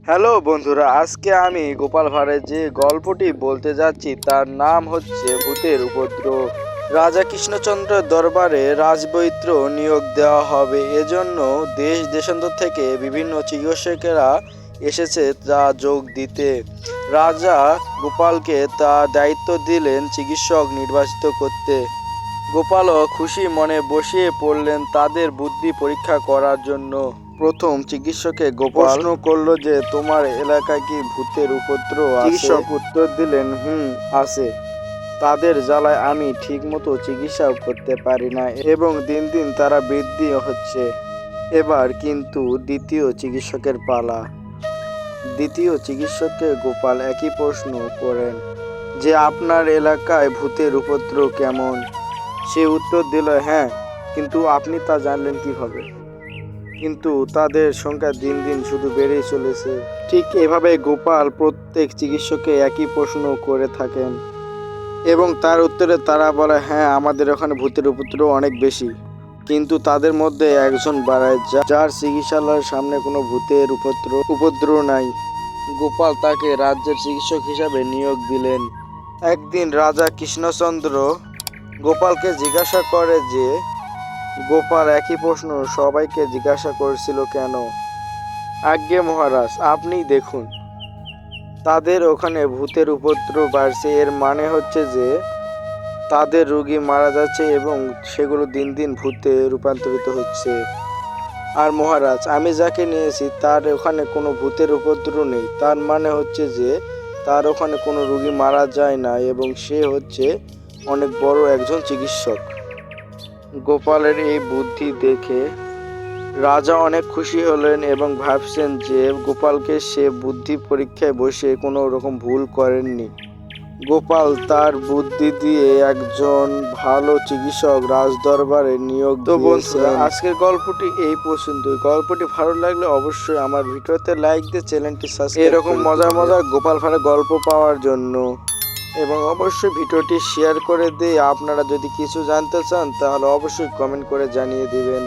Hello বন্ধুরা, আজকে আমি গোপাল ভাঁড়ের যে গল্পটি বলতে যাচ্ছি তার নাম হচ্ছে ভূতের উপদ্রব। রাজা কৃষ্ণচন্দ্রের দরবারে রাজবৈদ্য নিয়োগ দেওয়া হবে, এজন্য দেশ দেশান্তর থেকে বিভিন্ন চিকিৎসকেরা এসেছে তা যোগ দিতে। রাজা গোপালকে তার দায়িত্ব দিলেন চিকিৎসক নির্বাচিত করতে। গোপালও খুশি মনে বসিয়ে পড়লেন তাদের বুদ্ধি পরীক্ষা করার জন্য। প্রথম চিকিৎসকে গোপাল প্রশ্ন করল যে, তোমার এলাকায় কি ভূতের উপদ্রব আছে? চিকিৎসক উত্তর দিলেন, আছে। তাদের জ্বালায় আমি ঠিকমতো চিকিৎসাও করতে পারি না এবং দিন দিন তারা বৃদ্ধি হচ্ছে। এবার কিন্তু দ্বিতীয় চিকিৎসকের পালা। দ্বিতীয় চিকিৎসককে গোপাল একই প্রশ্ন করেন যে, আপনার এলাকায় ভূতের উপদ্রব কেমন? সে উত্তর দিল, হ্যাঁ, কিন্তু আপনি তা জানলেন কিভাবে? কিন্তু তাদের সংখ্যা দিন দিন শুধু বেড়েই চলেছে। ঠিক এভাবে গোপাল প্রত্যেক চিকিৎসককে একই প্রশ্ন করে থাকেন এবং তার উত্তরে তারা বলে, হ্যাঁ, আমাদের ওখানে ভূতের উপদ্রব অনেক বেশি। কিন্তু তাদের মধ্যে একজন বাড়ায় যার চিকিৎসালয়ের সামনে কোনো ভূতের উপদ্রব নাই। গোপাল তাকে রাজ্যের চিকিৎসক হিসাবে নিয়োগ দিলেন। একদিন রাজা কৃষ্ণচন্দ্র গোপালকে জিজ্ঞাসা করে যে, গোপাল একই প্রশ্ন সবাইকে জিজ্ঞাসা করেছিল কেন? আজ্ঞে মহারাজ, আপনিই দেখুন, তাদের ওখানে ভূতের উপদ্রব বাড়ছে, এর মানে হচ্ছে যে তাদের রোগী মারা যাচ্ছে এবং সেগুলো দিন দিন ভূতে রূপান্তরিত হচ্ছে। আর মহারাজ, আমি যাকে নিয়েছি তার ওখানে কোনো ভূতের উপদ্রব নেই, তার মানে হচ্ছে যে তার ওখানে কোনো রোগী মারা যায় না এবং সে হচ্ছে অনেক বড় একজন চিকিৎসক। গোপালের এই বুদ্ধি দেখে রাজা অনেক খুশি হলেন এবং ভাবছেন যে গোপালকে সে বুদ্ধি পরীক্ষায় বসে কোনো রকম ভুল করেননি। গোপাল তার বুদ্ধি দিয়ে একজন ভালো চিকিৎসক রাজদরবারে নিয়োগ দিয়েছেন। আজকের গল্পটি এই পর্যন্তই। গল্পটি ভালো লাগলে অবশ্যই আমার ভিডিওতে লাইক দিয়ে চ্যানেলটি সাবস্ক্রাইব এরকম মজার মজার গোপাল ভাঁড়ের গল্প পাওয়ার জন্য। এবং অবশ্যই ভিডিওটি শেয়ার করে দিয়ে আপনারা যদি কিছু জানতে চান তাহলে অবশ্যই কমেন্ট করে জানিয়ে দিবেন।